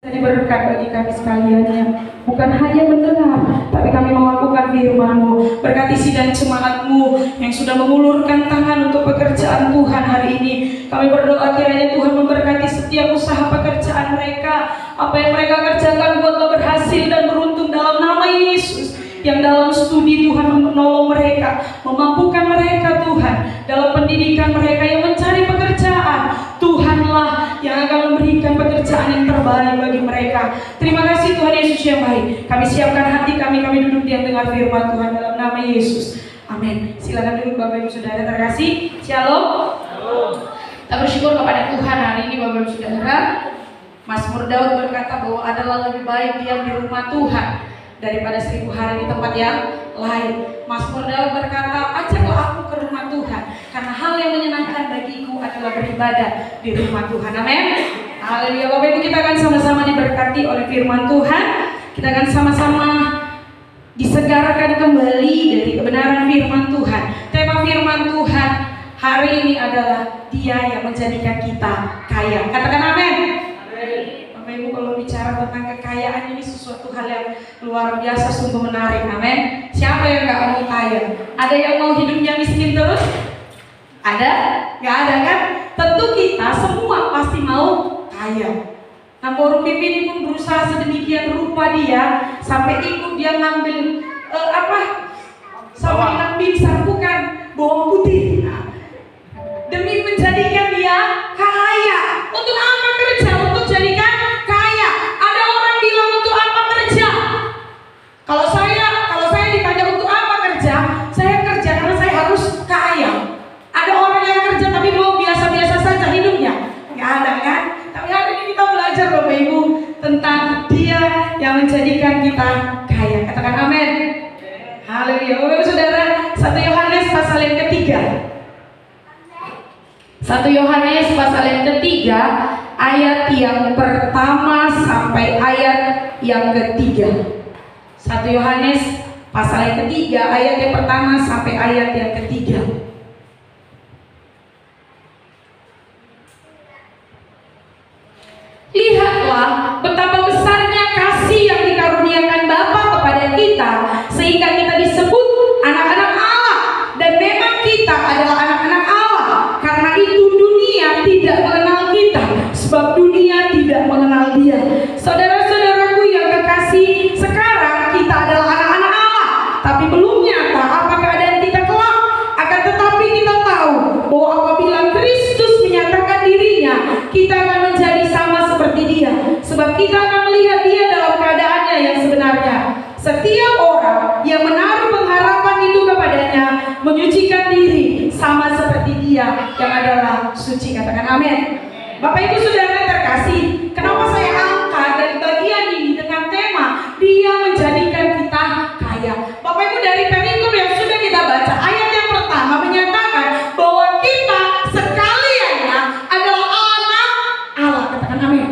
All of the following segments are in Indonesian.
Jadi berkat bagi kami sekalian yang bukan hanya mendengar, tapi kami melakukan firman-Mu. Berkati sidang jemaat-Mu yang sudah mengulurkan tangan untuk pekerjaan Tuhan hari ini. Kami berdoa kiranya Tuhan memberkati setiap usaha pekerjaan mereka. Apa yang mereka kerjakan buatlah berhasil dan beruntung dalam nama Yesus. Yang dalam studi Tuhan menolong mereka, memampukan mereka Tuhan dalam pendidikan mereka yang mencari pekerjaan. Tuhanlah yang akan memberikan pekerjaan yang terbaik bagi mereka. Terima kasih Tuhan Yesus yang baik. Kami siapkan hati kami duduk diam dengar firman Tuhan dalam nama Yesus. Amin. Silakan duduk Bapak Ibu Saudara terkasih. Shalom. Kita bersyukur kepada Tuhan hari ini Bapak Ibu Saudara. Mazmur Daud berkata bahwa adalah lebih baik diam di rumah Tuhan daripada 1000 hari di tempat yang lain. Mazmur Daud berkata, ajaklah aku ke rumah Tuhan, karena hal yang menyenangkan bagiku adalah beribadah di rumah Tuhan. Amin. Haleluya. Bapak Ibu, kita akan sama-sama diberkati oleh firman Tuhan. Kita akan sama-sama disegarkan kembali dari kebenaran firman Tuhan. Tema firman Tuhan hari ini adalah Dia yang menjadikan kita kaya. Katakan amin. Bapak Ibu, kalau bicara tentang kekayaan ini sesuatu hal yang luar biasa, sungguh menarik. Amin. Siapa yang gak mau kaya? Ada yang mau hidupnya miskin terus? Ada? Gak ada kan? Tentu kita semua pasti mau kaya. Nah, Boru Pipi ini pun berusaha sedemikian rupa dia sampai ikut dia ngambil sampai bilang pingsan, bukan bawang putih. Demi menjadikan dia kaya. Untuk apa kerja? Untuk jadikan kaya. Ada orang bilang untuk apa kerja? Kalau saya ditanya untuk apa kerja, saya kerja karena saya harus kaya. Ada orang yang kerja tapi mau biasa-biasa saja hidupnya. Nggak ada kan? Tapi hari ini kita belajar Bapak Ibu tentang Dia yang menjadikan kita kaya. Katakan amin. Haleluya. Bapak Ibu Saudara, 1 Yohanes pasal yang ketiga. 1 Yohanes pasal yang ketiga, ayat yang pertama sampai ayat yang ketiga. 1 Yohanes pasal yang ketiga, ayat yang pertama sampai ayat yang ketiga. Lihatlah betapa besarnya kasih yang dikaruniakan Bapa kepada kita, sehingga kita disebut anak-anak Allah. Dan memang kita adalah anak-anak Allah. Karena itu dunia tidak mengenal kita, sebab dunia tidak mengenal Dia. Saudara-saudaraku yang kekasih, sekarang kita adalah anak-anak Allah, tapi belum nyata apa keadaan kita kelak. Akan tetapi kita tahu bahwa apabila Kristus menyatakan dirinya, kita akan menjadi sama seperti Dia, sebab kita akan melihat Dia dalam keadaannya yang sebenarnya. Setiap orang yang menaruh pengharapan itu kepadanya menyucikan diri sama seperti Dia yang adalah suci. Katakan amin. Bapak Ibu Saudara terkasih, kenapa saya angkat dari bagian ini dengan tema Dia menjadikan kita kaya? Bapak Ibu, dari perikop yang sudah kita baca, ayat yang pertama menyatakan bahwa kita sekaliannya adalah anak Allah. Katakan amin.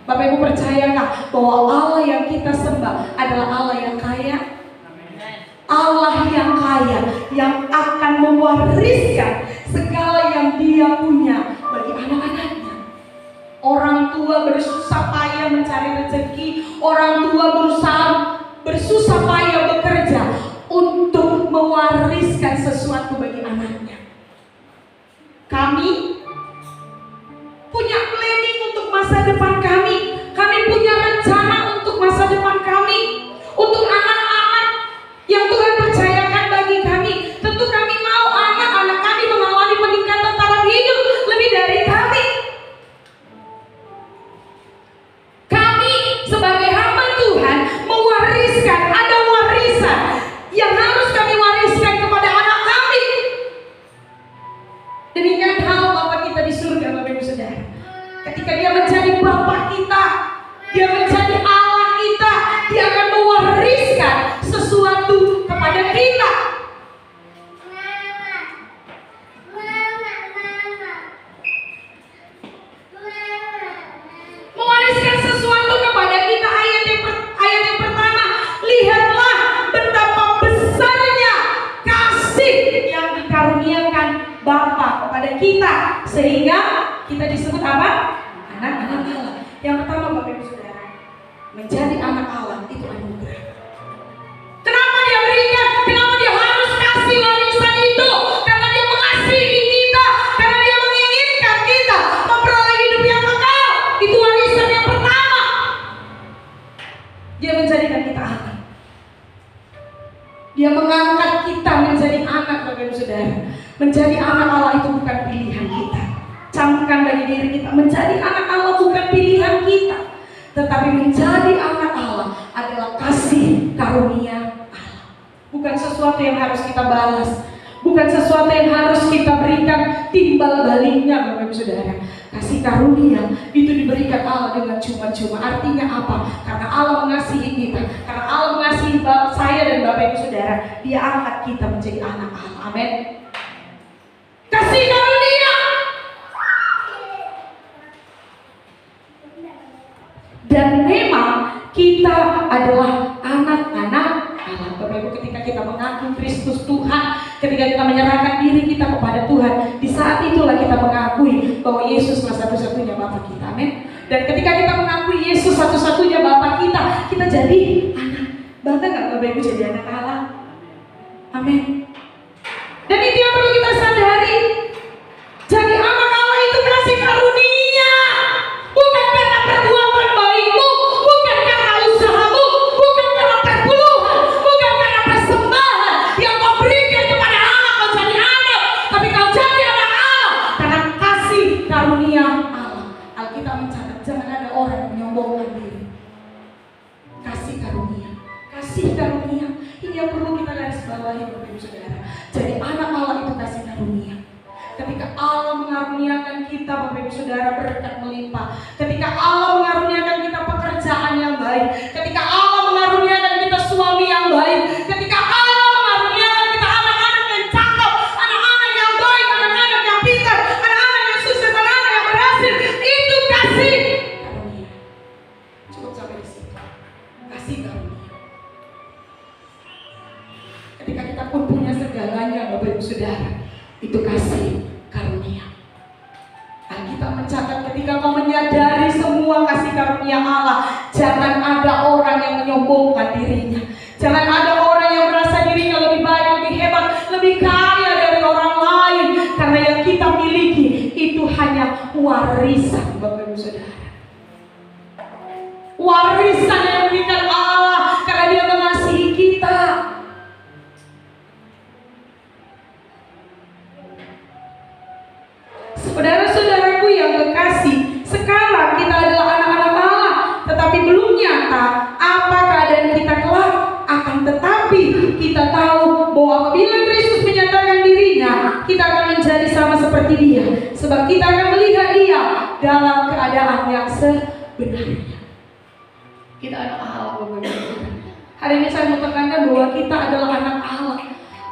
Bapak Ibu, percayakah bahwa Allah yang kita sembah adalah Allah yang kaya? Allah yang kaya, yang akan mewariskan segala yang Dia punya bagi anak-anaknya. Orang tua bersusah payah mencari rezeki, orang tua berusaha bersusah payah bekerja untuk mewariskan sesuatu bagi anaknya. Kami punya planning untuk masa depan kami. Kami punya rencana untuk masa depan kami, untuk anak-anak yang Tuhan percayakan bagi kami. Tentu kami mau anak-anak kami mengalami peningkatan taraf hidup lebih dari kami. Kami sebagai hamba Tuhan mewariskan, ada warisan yang harus kami wariskan kepada anak kami. Demikian hal Bapa kita di surga, Bapak Ibu Saudara. Ketika Dia menjadi Bapa kita, Dia menjadi Allah kita, Dia akan mewariskan sesuatu kepada kita. Mewariskan sesuatu kepada kita. Ayat yang pertama, lihatlah betapa besarnya kasih yang dikaruniakan Bapa kepada kita, sehingga kita disebut apa? Anak-anak Allah. Yang pertama Bapak Ibu Saudara, Menjadi anak Allah itu anugerah. Kenapa dia berikan? Kenapa dia harus kasih warisan itu? Karena dia mengasihi kita, karena dia menginginkan kita memperoleh hidup yang kekal. Itu warisan yang pertama. Dia menjadikan kita anak. Dia mengangkat kita menjadi anak, Bapak Ibu Saudara. Menjadi anak Allah itu bukan pilihan kita. Camkan bagi diri kita, menjadi anak Allah bukan pilihan kita, tetapi menjadi anak Allah adalah kasih karunia Allah. Bukan sesuatu yang harus kita balas, bukan sesuatu yang harus kita berikan timbal baliknya, Bapak Ibu Saudara. Kasih karunia itu diberikan Allah dengan cuma-cuma. Artinya apa? Karena Allah mengasihi kita, karena Allah mengasihi saya dan Bapak Ibu Saudara, Dia angkat kita menjadi anak Allah. Amin. Kasih karunia. Dan memang kita adalah anak-anak Allah. Bapak Ibu, ketika kita mengaku Kristus Tuhan, ketika kita menyerahkan diri kita kepada Tuhan, di saat itulah kita mengakui bahwa Yesuslah satu-satunya Bapa kita. Amin. Dan ketika kita mengakui Yesus satu-satunya Bapa kita jadi anak. Bangga gak Bapak Ibu jadi anak Allah? Amin. Dan itu yang perlu kita sadari. Jadi anak Allah itu kasih karunia, bukan karena perbuatan baikmu, bukan karena usahamu, bukan karena perpuluhan, bukan karena persembahan yang kau berikan kepada Allah kau jadi anak, tapi kau jadi anak Allah karena kasih karunia Allah. Alkitab mencatat jangan ada orang menyombongkan diri. Kasih karunia, kasih karunia. Ini yang perlu kita garis bawahi, Bapak Ibu Saudara. Jadi anak Allah itu kasih karunia. Ketika Allah mengaruniakan kita, Bapak Ibu Saudara, berkat melimpah. Ketika Allah mengaruniakan kita pekerjaan yang baik, ketika Allah mengaruniakan kita suami yang baik, ketika Allah mengaruniakan kita anak-anak yang cakep, anak-anak yang baik, anak-anak yang pintar, anak-anak yang sukses, anak-anak yang berhasil, itu kasih karunia. Cukup sampai di situ. Kasih karunia. Ketika kita pun punya segalanya, Bapak Ibu Saudara, itu kasih karunia. Alkitab mencatat ketika kau menyadari semua kasih karunia Allah, jangan ada orang yang menyombongkan dirinya. Jangan ada orang yang merasa dirinya lebih baik, lebih hebat, lebih kaya dari orang lain. Karena yang kita miliki itu hanya warisan, Bapak Ibu Saudara. Warisan yang diberikan Allah karena Dia mengasihi kita. Saudara-saudaraku yang kekasih, sekarang kita adalah anak-anak Allah, tetapi belum nyata apa keadaan kita kelak. Akan tetapi kita tahu bahwa apabila Kristus menyatakan dirinya, kita akan menjadi sama seperti Dia, sebab kita akan melihat Dia dalam keadaan yang sebenarnya. Kita anak Allah, Bapak Ibu. Hari ini saya mau tekankan bahwa kita adalah anak Allah,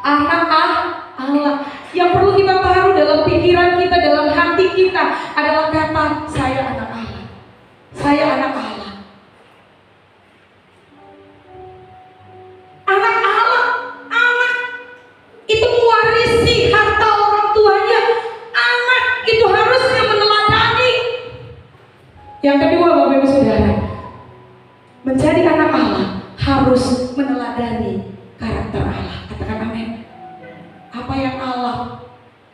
anak Allah. Yang perlu kita taruh dalam pikiran kita, dalam hati kita adalah kata saya anak Allah. Saya anak Allah. Anak Allah, anak itu mewarisi harta orang tuanya. Anak itu harusnya meneladani. Yang kedua, Bapak Ibu Saudara, menjadi anak Allah harus meneladani karakter Allah. Katakan amin. Apa yang Allah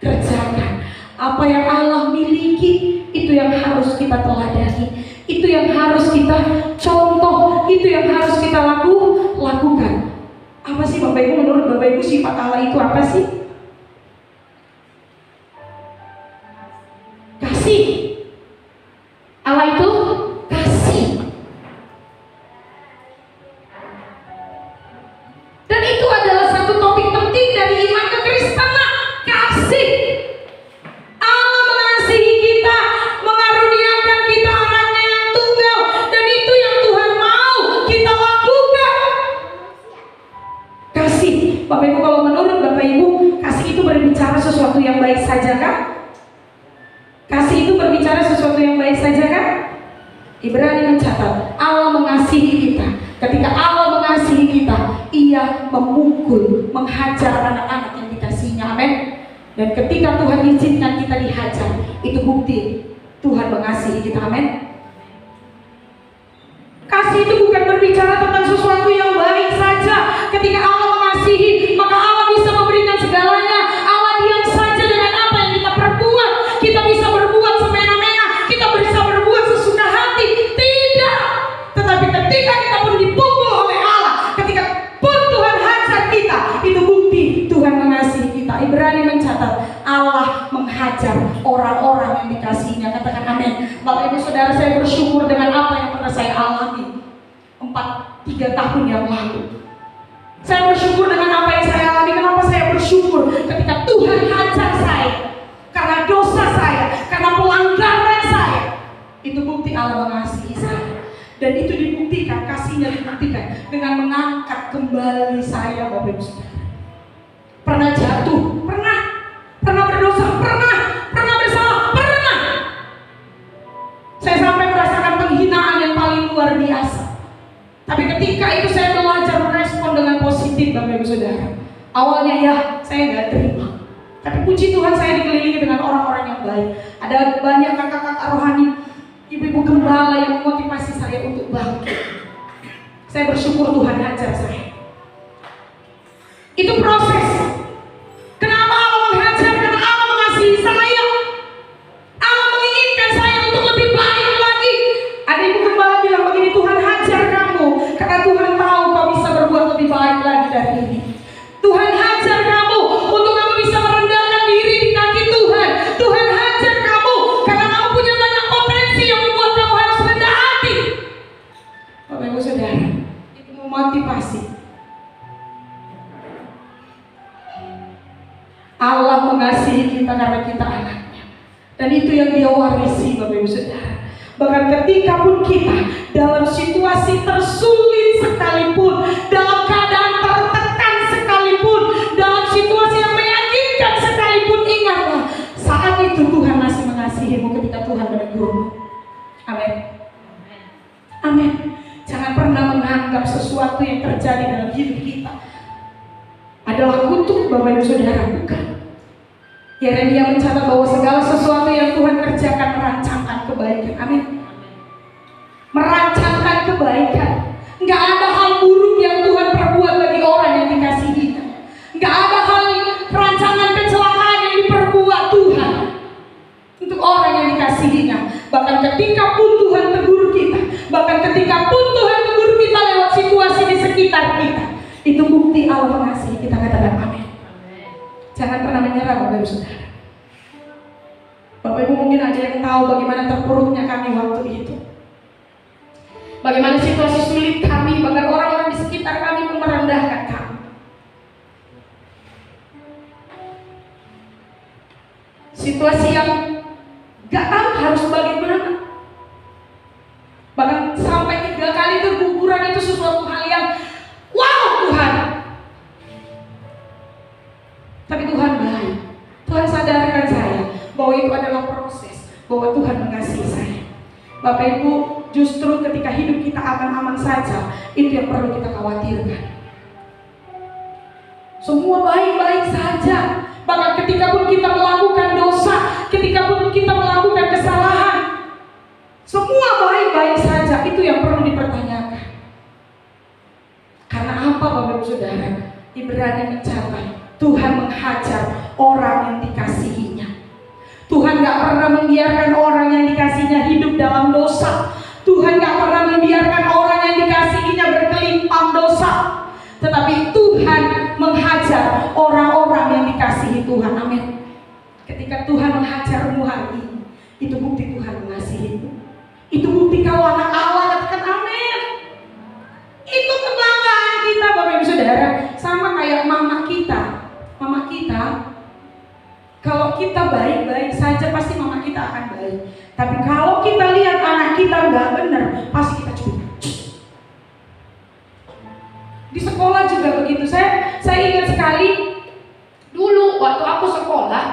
kerjakan, apa yang Allah miliki, itu yang harus kita teladani, itu yang harus kita contoh, itu yang harus kita lakukan. Apa sih Bapak Ibu, menurut Bapak Ibu sifat Allah itu apa sih? Kasih. Allah itu kasih. Dan itu adalah satu topik penting dari iman kekristenan, kasih. Allah mengasihi kita, mengaruniakan kita anaknya yang tunggal, dan itu yang Tuhan mau kita lakukan. Kasih, Bapak Ibu, kalau menurut Bapak Ibu, kasih itu berbicara sesuatu yang baik saja kan? Kasih itu berbicara sesuatu yang baik saja kan? Ibrani mencatat, Allah mengasihi kita. Ketika Allah mengasihi kita, Ia memukul, menghajar anak-anak yang dikasihinya. Amin. Dan ketika Tuhan izinkan kita dihajar, itu bukti Tuhan mengasihi kita. Amin. Kasih itu bersyukur dengan apa yang pernah saya alami 3 tahun yang lalu. Saya bersyukur dengan apa yang saya alami. Kenapa saya bersyukur? Ketika Tuhan hajar saya karena dosa saya, karena pelanggaran saya. Itu bukti Allah mengasihi saya. Dan itu dibuktikan, kasihnya dibuktikan dengan mengangkat kembali saya, Bapak Ibu Saudara. Pernah jatuh? Pernah. Pernah berdosa? Pernah. Pernah bersalah? Pernah. Saya sampai merasakan penghinaan yang paling luar biasa. Tapi ketika itu saya belajar merespon dengan positif, Bapak Ibu Saudara. Awalnya ya, saya nggak terima. Tapi puji Tuhan saya dikelilingi dengan orang-orang yang baik. Ada banyak kakak-kakak rohani, ibu-ibu gembala yang memotivasi saya untuk bangkit. Saya bersyukur Tuhan ajar saya. Itu proses. Kenapa Allah menghajar? Karena Allah mengasihi saya. Allah menginginkan saya untuk lebih baik lagi. Ada ibu gembala bilang begini, Tuhan hajar kamu karena Tuhan tahu kau bisa berbuat lebih baik lagi dari ini. Tuhan hajar kamu untuk kamu bisa merendahkan diri di kaki Tuhan. Tuhan hajar kamu karena kamu punya banyak potensi yang membuat kamu harus rendah hati. Bapak Ibu Saudara, itu memotivasi. Allah mengasihi kita karena kita anaknya. Dan itu yang Dia warisi, Bapak Ibu Saudara. Bahkan ketika pun kita dalam situasi tersulit sekalipun, dalam keadaan tertekan sekalipun, dalam situasi yang menyakitkan sekalipun, ingatlah saat itu Tuhan masih mengasihimu ketika Tuhan menegurmu. Amin. Amin. Jangan pernah menganggap sesuatu yang terjadi dalam hidup kita adalah kutuk, Bapak Ibu Saudara. Bukan. Yeremia mencatat bahwa segala sesuatu yang Tuhan kerjakan merancangkan kebaikan. Amin. Merancangkan kebaikan. Nggak ada hal buruk yang Tuhan perbuat bagi orang yang dikasihinya. Nggak ada hal rancangan kecelakaan yang diperbuat Tuhan untuk orang yang dikasihinya. Bahkan ketika pun Tuhan tegur kita, bahkan ketika pun Tuhan tegur kita lewat situasi di sekitar kita, itu bukti Allah mengasihi kita. Katakan amin. Jangan pernah menyerah, Bapak Ibu Saudara. Bapak Ibu mungkin ada yang tahu bagaimana terpuruknya kami waktu itu. Bagaimana situasi sulit kami, bahkan orang-orang di sekitar kami pun merendahkan kami. Situasi yang gak tahu harus bagaimana. Bahkan sampai 3 kali keguguran itu sesuatu hal yang wow Tuhan. Tapi Tuhan baik. Tuhan sadarkan saya bahwa itu adalah proses, bahwa Tuhan mengasihi saya. Bapak Ibu, justru ketika hidup kita aman-aman saja, itu yang perlu kita khawatirkan. Semua baik-baik saja. Bahkan ketika pun kita melakukan dosa, ketika pun kita melakukan kesalahan, semua baik-baik saja. Itu yang perlu dipertanyakan. Karena apa, Bapak Ibu Saudara? Ibrani mencatat Tuhan menghajar orang yang dikasihinya. Tuhan gak pernah membiarkan orang yang dikasihinya hidup dalam dosa. Tuhan gak pernah membiarkan orang yang dikasihinya berkelimpang dosa. Tetapi Tuhan menghajar orang-orang yang dikasihi Tuhan. Amin. Ketika Tuhan menghajarmu hari ini, itu bukti Tuhan mengasihimu. Itu bukti kau anak Allah. Katakan amin. Itu kebanggaan kita, Bapak Ibu Saudara. Sama kayak mama kita. Mama kita, kalau kita baik-baik saja pasti mama kita akan baik. Tapi kalau kita lihat anak kita nggak benar, pasti kita curi. Di sekolah juga begitu. Saya ingat sekali dulu waktu aku sekolah,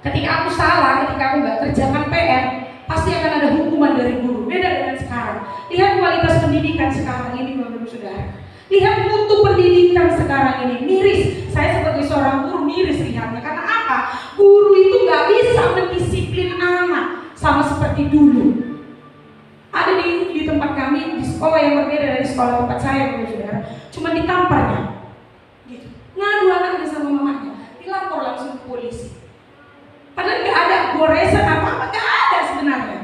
ketika aku salah, ketika aku nggak kerjakan PR, pasti akan ada hukuman dari guru. Beda dengan sekarang. Lihat kualitas pendidikan sekarang ini, Bapak Ibu Saudara. Lihat mutu pendidikan sekarang ini, miris. Saya sebagai seorang guru miris lihatnya. Karena apa? Guru itu nggak bisa mendisiplin anak sama seperti dulu. Ada di tempat kami, di sekolah yang berbeda dari sekolah tempat saya, Bapak Saudara. Cuma ditamparnya, gitu. Ngadu anaknya sama mamanya, dilapor langsung ke polisi. Padahal nggak ada goresan apa-apa, nggak ada sebenarnya.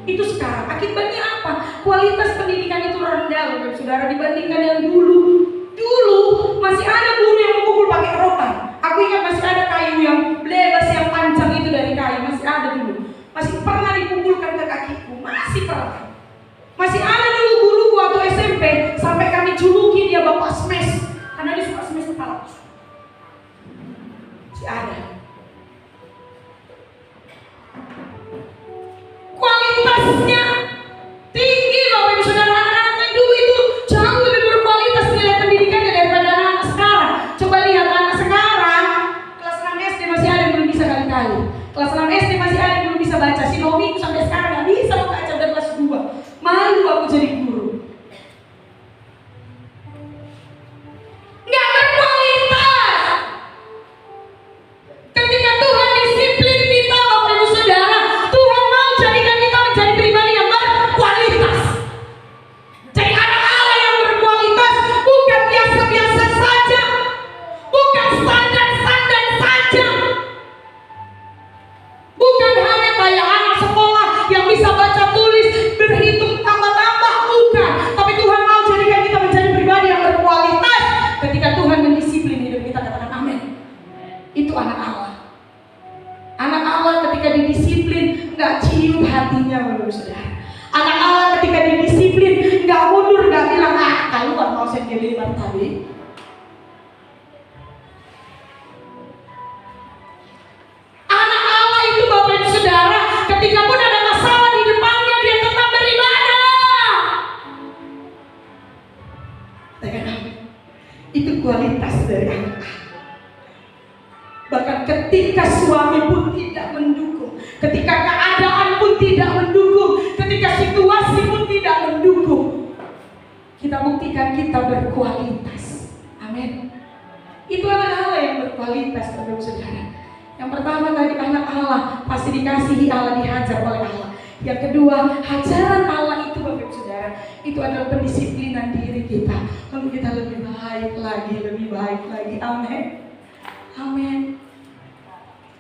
Itu sekarang akibatnya apa? Kualitas pendidikan itu rendah, Bapak Saudara, dibandingkan yang dulu. Dulu masih ada guru yang memukul pakai rotan. Aku ingat masih ada kayu yang bebas yang panjang itu dari kayu, masih ada dulu. Masih pernah dipukulkan ke kaki kakiku, masih pernah. Masih ada dulu guruku waktu SMP, sampai kami juluki dia Bapak Smash, karena dia suka smash kepala. Masih ada. Kualitasnya tinggi Bapak Ibu Saudara. Anak-anak yang dulu itu jauh lebih berkualitas nilai pendidikannya daripada anak sekarang. Coba lihat anak sekarang, kelas 6 SD masih ada yang belum bisa kali-kali. Kelas 6 SD masih ada yang belum bisa baca. Si Nomi sampai sekarang gak bisa baca, udah kelas 2. Malu aku jadi guru. Gak berkualitas. Ketika Tuhan disiplin kita Bapak Ibu Saudara, Tuhan mau jadikan kita menjadi pribadi yang berkualitas. Jadi anak Allah yang berkualitas, bukan biasa-biasa saja, bukan standar-standar saja, bukan hanya kayak anak sekolah yang bisa baca tulis, berhitung tambah-tambah, bukan. Tapi Tuhan mau jadikan kita menjadi pribadi yang berkualitas. Ketika Tuhan mendisiplin hidup kita, katakan amin. Itu anak Allah. Anak Allah ketika didisiplin nggak cium hatinya, Bapak Saudara. Anak Allah ketika didisiplin nggak mundur, nggak bilang kalau nggak mau saya jadi lebar tadi. Anak Allah itu Bapak Ibu Saudara, ketika pun ada masalah di depannya dia tetap beribadah. Katakan amin. Itu kualitas dari anak Allah. Bahkan ketika suami pun tidak mendukung, ketika keadaan pun tidak mendukung, ketika situasi pun tidak mendukung, kita buktikan kita berkualitas. Amin. Itu anak Allah yang berkualitas, Bapak Saudara. Yang pertama tadi anak Allah pasti dikasihi Allah, dihajar oleh Allah. Yang kedua, hajaran Allah itu Bapak Saudara, itu adalah pendisiplinan diri kita untuk kita lebih baik lagi, lebih baik lagi. Amin. Amin.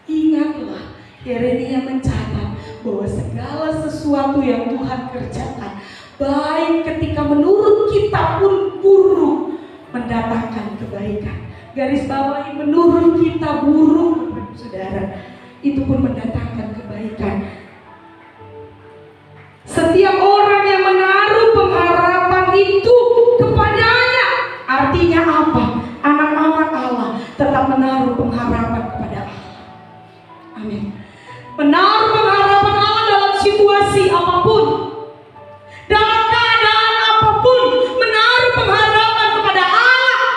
Ingatlah, Yeremia mencatat bahwa segala sesuatu yang Tuhan kerjakan, baik ketika menurut kita pun buruk, mendatangkan kebaikan. Garis bawahi, menurut kita buruk, Saudara, itu pun mendatangkan kebaikan. Setiap orang yang menaruh pengharapan itu kepadanya, artinya apa? Anak-anak Allah tetap menaruh pengharapan kepada Allah. Amin. Menaruh pengharapan Allah dalam situasi apapun, dalam keadaan apapun, menaruh pengharapan kepada Allah.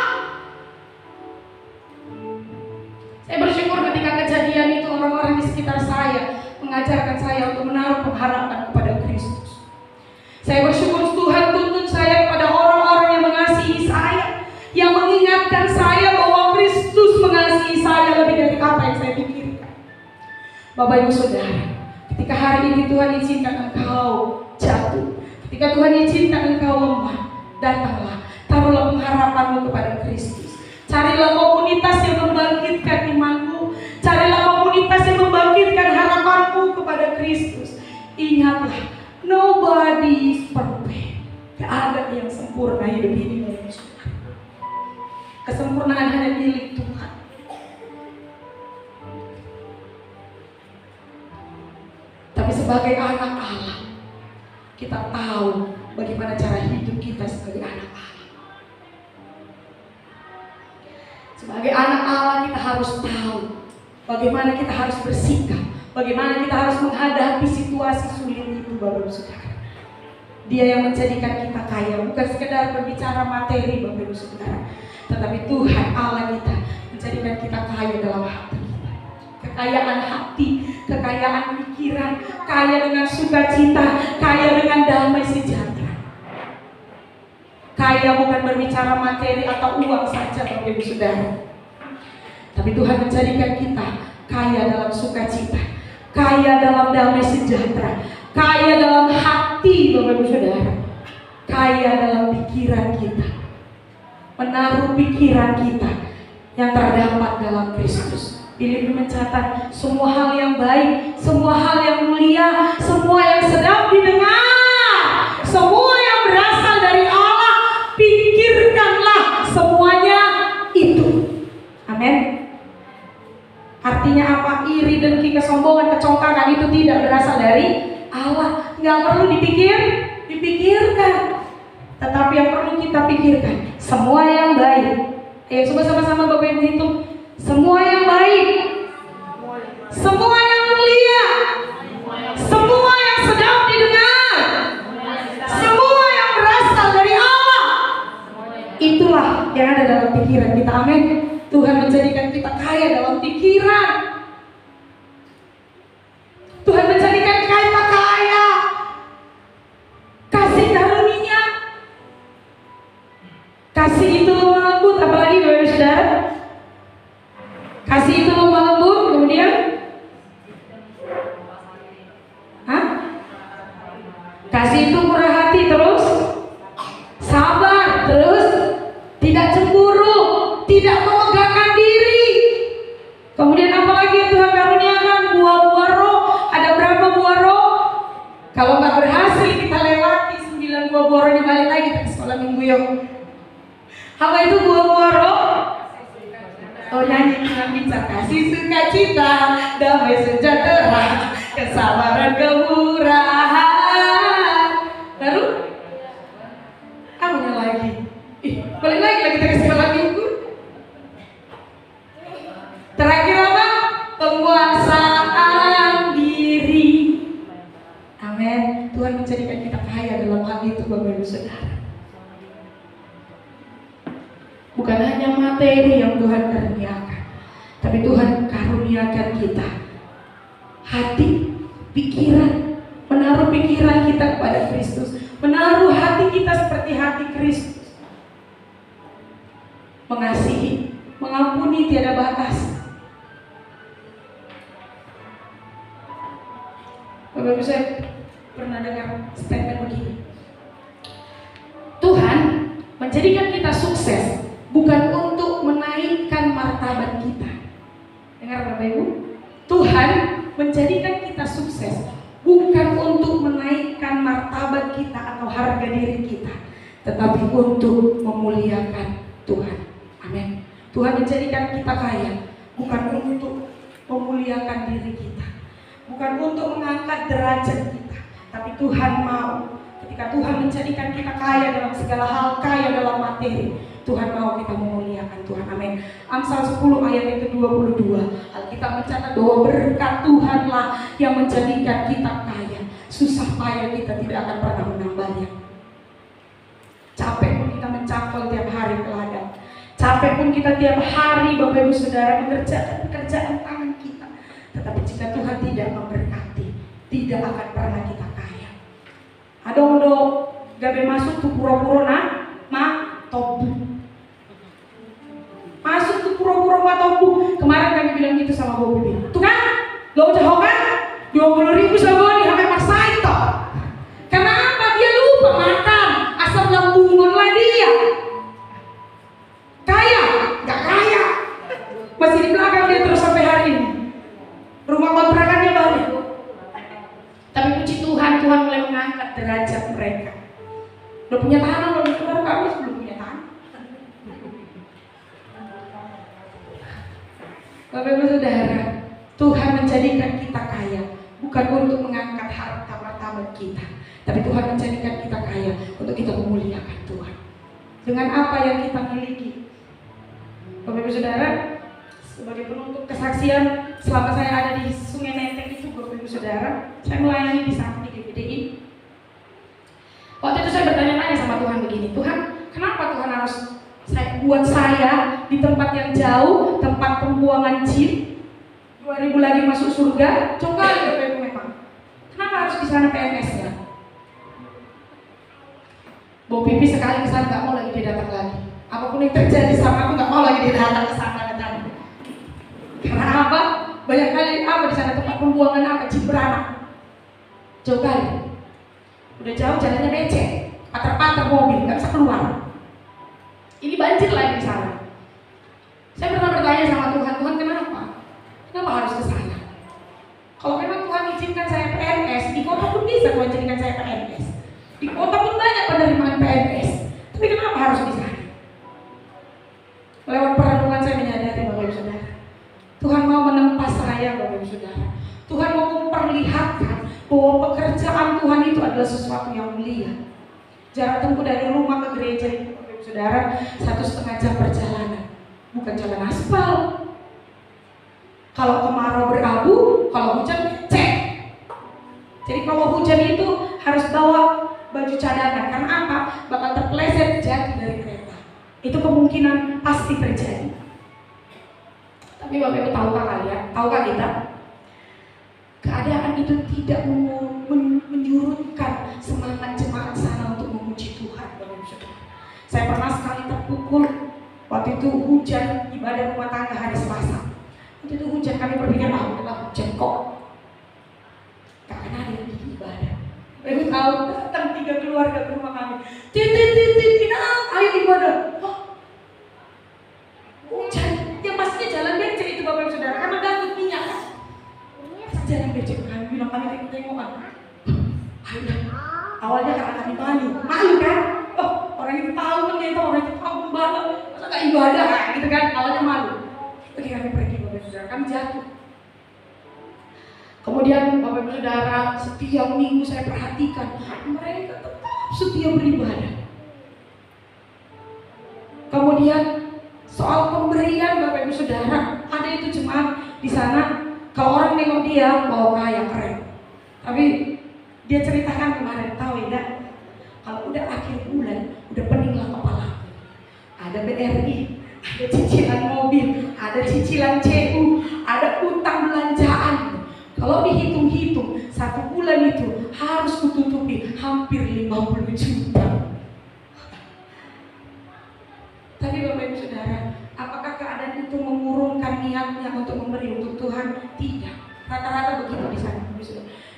Saya bersyukur ketika kejadian itu orang-orang di sekitar saya mengajarkan saya untuk menaruh pengharapan kepada Kristus. Saya bersyukur Tuhan tuntun saya kepada orang-orang yang mengasihi saya, yang mengingatkan saya bahwa Kristus mengasihi saya lebih dari apa yang saya pikirkan. Bapak Ibu Saudara, ketika hari ini Tuhan izinkan engkau jatuh, ketika Tuhan izinkan engkau lemah, datanglah, taruhlah pengharapanmu kepada Kristus. Carilah komunitas yang membangkitkan imanmu, carilah komunitas yang membangkitkan harapanmu kepada Kristus. Ingatlah, nobody is perfect. Gak ada yang sempurna hidup ini, Bapak Ibu Saudara. Kesempurnaan hanya milik Tuhan. Tapi sebagai anak Allah, kita tahu bagaimana cara hidup kita sebagai anak Allah. Sebagai anak Allah kita harus tahu bagaimana kita harus bersikap, bagaimana kita harus menghadapi situasi sulit itu, Bapak Ibu Saudara. Dia yang menjadikan kita kaya, bukan sekedar berbicara materi, Bapak Ibu Saudara, tetapi Tuhan Allah kita menjadikan kita kaya dalam hati kita. Kekayaan hati, kekayaan pikiran, kaya dengan sukacita, kaya dengan damai sejahtera. Kaya bukan berbicara materi atau uang saja, Bapak Ibu Saudara, tapi Tuhan menjadikan kita kaya dalam sukacita, kaya dalam damai sejahtera, kaya dalam hati, Bapak Ibu Saudara, kaya dalam pikiran kita, menaruh pikiran kita yang terdapat dalam Kristus. Ini mencatat semua hal yang baik, semua hal yang mulia, semua yang sedap didengar, semua yang berasal dari Allah, pikirkanlah semuanya itu. Amin. Artinya apa? Iri, dengki, kesombongan, kecongkakan itu tidak berasal dari Allah. nggak perlu dipikirkan. Tetapi yang perlu kita pikirkan, semua yang baik. Ayo coba sama-sama Bapak Ibu hitung. Semua yang baik, semua yang mulia, semua yang sedap didengar, semua yang berasal dari Allah, itulah yang ada dalam pikiran kita. Amin. Tuhan menjadikan kita kaya dalam pikiran. Tuhan menjadikan kita kaya kasih karunia. Kasih itu lemah lembut, apalagi Bapak Ibu Saudara. Kasih itu lemah lembut, kemudian kasih itu murah hati, terus sabar, terus tidak cemburu, tidak memegahkan diri. Kemudian apalagi yang Tuhan karuniakan? Buah-buah roh. Ada berapa buah roh? Kalau nggak berhasil kita lewati 9 buah roh, dibalik lagi kita ke sekolah minggu yuk. Apa itu buah-buah roh? Oh, nyanyi dengan bicara. Kasih, sukacita, damai sejahtera, kesabaran, kemurahan. Lalu apa lagi? Balik lagi kita ke sekolah minggu. Terakhir apa? Penguasaan diri. Amin. Tuhan menjadikan kita kaya dalam hal itu, Bapak Ibu Saudara. Bukan hanya materi yang Tuhan karuniakan, tapi Tuhan karuniakan kita hati, pikiran, menaruh pikiran kita kepada Kristus, menaruh hati kita seperti hati Kristus, mengasihi, mengampuni tiada batas. Bapak Ibu, saya pernah dengar statement begini, Tuhan menjadikan kita sukses bukan untuk menaikkan martabat kita. Dengar Bapak Ibu, Tuhan menjadikan kita sukses bukan untuk menaikkan martabat kita atau harga diri kita, tetapi untuk memuliakan Tuhan. Amin. Tuhan menjadikan kita kaya bukan untuk memuliakan diri kita, bukan untuk mengangkat derajat kita, tapi Tuhan mau ketika Tuhan menjadikan kita kaya dalam segala hal, kaya dalam materi, Tuhan mau kita memuliakan Tuhan. Amin. Amsal 10 ayat yang ke-22, Alkitab mencatat bahwa berkat Tuhanlah yang menjadikan kita kaya. Susah payah kita tidak akan pernah menambahnya. Capek pun kita mencangkul tiap hari ke ladang, capek pun kita tiap hari Bapak Ibu Saudara mengerjakan pekerjaan tangan kita, tetapi jika Tuhan tidak memberkati, tidak akan pernah kita kaya. Adong gabe masuk tuh pura-pura tobu. Masuk ke pura-pura tobu. Kemarin kami bilang gitu sama Bu Bibi. Tuh kan, lo jauh kan? 20.000 saboni sampai maksa itu. Kenapa dia lupa makan? Asam lambungan lah dia. Kaya? Gak kaya. Masih di belakang dia terus sampai hari ini. Rumah kontrakannya baru. Tapi puji Tuhan, Tuhan mulai mengangkat derajat mereka. Udah punya tanah, belum keluar kami belum punya tanah. Bapak Ibu Saudara, Tuhan menjadikan kita kaya bukan untuk mengangkat harta martabat kita, tapi Tuhan menjadikan kita kaya untuk kita memuliakan Tuhan dengan apa yang kita miliki. Bapak Ibu Saudara, sebagai penutup kesaksian selama saya ada di Sungai Nenteng itu, Bapak Ibu Saudara, saya melayani di sana di GPDI. Waktu itu saya bertanya-tanya sama Tuhan begini, Tuhan, kenapa Tuhan harus buat saya di tempat yang jauh, tempat pembuangan jin, 2000 lagi masuk surga, coba Bapak Ibu memang. Kenapa harus di sana PNS-nya? Bu Pipi sekali ke sana nggak mau lagi dia datang lagi. Apapun yang terjadi sama aku nggak mau lagi dia datang ke sana. Karena apa? Banyak kali apa di sana tempat pembuangan apa? Jin beranak. Jauh kali. Udah jauh jalannya becek, pater-pater mobil, nggak bisa keluar. Ini banjir lagi di sana. Saya pernah bertanya sama Tuhan, Tuhan kenapa? Kenapa harus ke sana? Kalau memang Tuhan izinkan saya PNS, di kota pun bisa Tuhan izinkan saya PNS. Di kota pun banyak penerimaan PNS. Tapi kenapa harus di sana? Lewat perenungan saya menyadari Bapak Ibu Saudara, Tuhan mau menempa saya Bapak Ibu Saudara. Tuhan mau memperlihatkan bahwa pekerjaan Tuhan itu adalah sesuatu yang mulia. Jarak tempuh dari rumah ke gereja itu, saudara, 1,5 jam perjalanan, bukan jalan aspal. Kalau kemarau berabu, kalau hujan becek. Jadi kalau hujan itu harus bawa baju cadangan, karena apa? Bakal terpeleset jatuh dari kereta. Itu kemungkinan pasti terjadi. Tapi Bapak Ibu tahukah kalian? Tahukah kita? Keadaan itu tidak menyurutkan semangat jemaat sana untuk memuji Tuhan, Bapak Ibu Saudara. Saya pernah sekali terpukul waktu itu hujan ibadah rumah tangga hari Selasa. Waktu itu hujan, kami berpikir udahlah hujan kok. Tak akan ada yang bikin ibadah. Bapak Ibu tahu, datang 3 keluarga ke rumah kami. Ayo ibadah. Hujan, ya pastinya jalan becek itu Bapak Ibu Saudara, karena ganggu minyak kan. Jalan becek, kami bilang kami tengok-tengokan. Awalnya karena kami malu kan? Oh, orang itu tahu pendeta, orang itu tahu pembala, masa gak ibadah kan? Gitu kan? Awalnya malu. Oke, kami pergi Bapak Ibu Saudara, kami jatuh. Kemudian Bapak Ibu Saudara, setiap minggu saya perhatikan mereka tetap setia beribadah. Kemudian soal pemberian Bapak Ibu Saudara, ada itu jemaat di sana. Kalau orang nengok dia, kaya keren. Tapi dia ceritakan kemarin, tahu ya? Kalau udah akhir bulan, udah peninglah kepala. Ada BRI, ada cicilan mobil, ada cicilan CU, ada utang belanjaan. Kalau dihitung-hitung, 1 bulan itu harus kututupi hampir 50 juta. Tapi Bapak Ibu Saudara, apakah keadaan itu mengurungkan niatnya untuk memberi untuk Tuhan? Tidak. Rata-rata begitu di sana.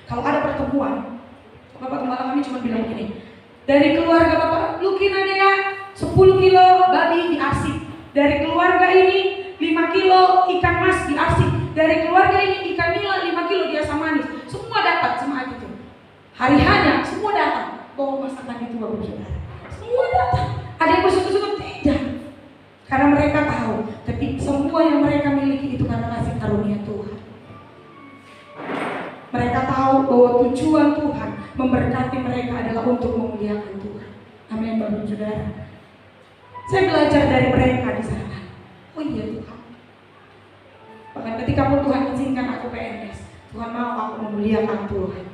Kalau ada pertemuan, Bapak Gembala kami cuma bilang gini, dari keluarga Bapak, Lukin ada ya 10 kilo babi diarsip. Dari keluarga ini 5 kilo ikan mas diarsip. Dari keluarga ini ikan nila 5 kilo di asam manis. Semua dapat jemaat itu. Hari hanya semua datang. Bawa masakan itu Bapak Saudara. Semua datang. Ada yang bersyukur-syukur? Tidak. Karena mereka tahu ketika semua yang mereka miliki itu karena kasih karunia Tuhan. Mereka tahu bahwa tujuan Tuhan memberkati mereka adalah untuk memuliakan Tuhan. Amin Bapak Saudara. Saya belajar dari mereka di sana. Oh iya Tuhan. Bahkan ketika pun Tuhan izinkan aku PNS, Tuhan mau aku memuliakan Tuhan.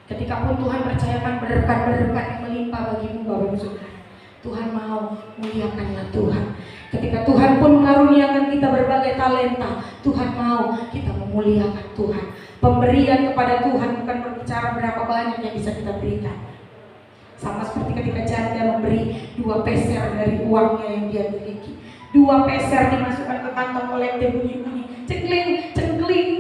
Ketika pun Tuhan percayakan berkat-berkat yang melimpah bagimu Bapak Ibu Saudara, Tuhan mau muliakanlah Tuhan. Ketika Tuhan pun mengaruniakan kita berbagai talenta, Tuhan mau kita memuliakan Tuhan. Pemberian kepada Tuhan bukan berbicara berapa banyak yang bisa kita berikan. Sama seperti ketika janda memberi 2 peser dari uangnya yang dia miliki. 2 peser dimasukkan ke kantong kolektif, bunyi-bunyi, cengkling,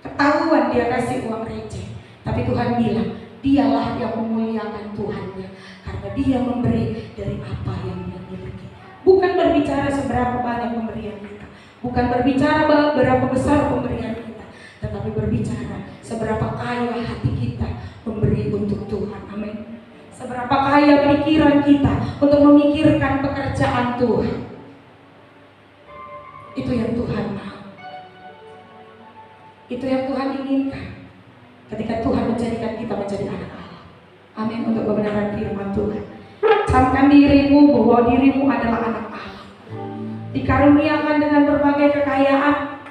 ketahuan dia kasih uang receh. Tapi Tuhan bilang, dialah yang memuliakan Tuhannya, karena dia memberi dari apa yang dia miliki. Bukan berbicara seberapa banyak pemberian kita, bukan berbicara berapa besar pemberian kita, tetapi berbicara seberapa kaya hati kita memberi untuk Tuhan. Amin. Seberapa kaya pikiran kita untuk memikirkan pekerjaan Tuhan. Itu yang Tuhan mau. Itu yang Tuhan inginkan ketika Tuhan menjadikan kita menjadi anak Allah. Amin. Untuk kebenaran firman Tuhan. Camkan dirimu bahwa dirimu adalah anak Allah, dikaruniakan dengan berbagai kekayaan,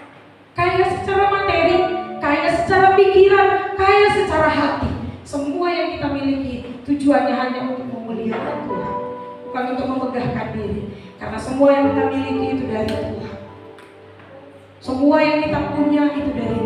kaya secara materi, kaya secara pikiran, kaya secara hati. Semua yang kita miliki tujuannya hanya untuk memuliakan Tuhan, bukan untuk memegahkan diri. Karena semua yang kita miliki itu dari Tuhan. Semua yang kita punya itu dari